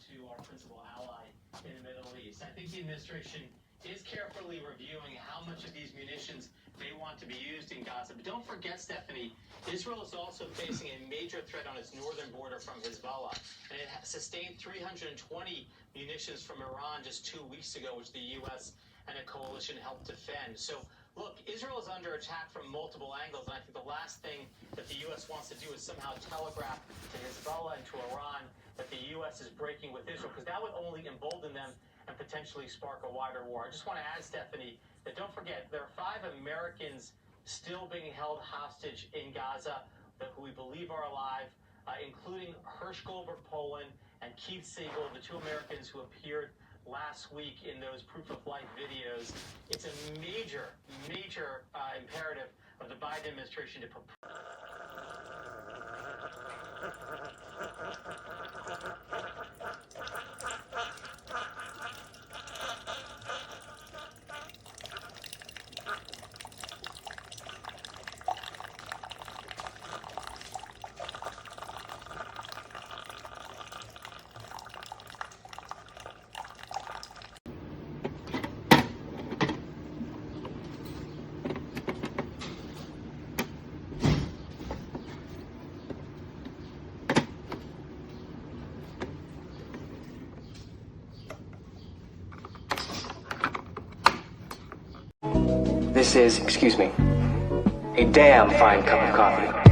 to our principal ally in the Middle East. I think the administration is carefully reviewing how much of these munitions they want to be used in Gaza. But don't forget, Stephanie, Israel is also facing a major threat on its northern border from Hezbollah. And it sustained 320 munitions from Iran just 2 weeks ago, which the U.S. and a coalition helped defend. So, look, Israel is under attack from multiple angles. And I think the last thing that the U.S. wants to do is somehow telegraph to Hezbollah and to Iran that the U.S. is breaking with Israel, because that would only embolden them and potentially spark a wider war. I just want to add, Stephanie, that don't forget, there are 5 Americans still being held hostage in Gaza who we believe are alive, including Hersh Goldberg, Poland, and Keith Siegel, the 2 Americans who appeared last week in those proof of life videos. It's a major imperative of the Biden administration to This is, excuse me, a damn fine cup of coffee.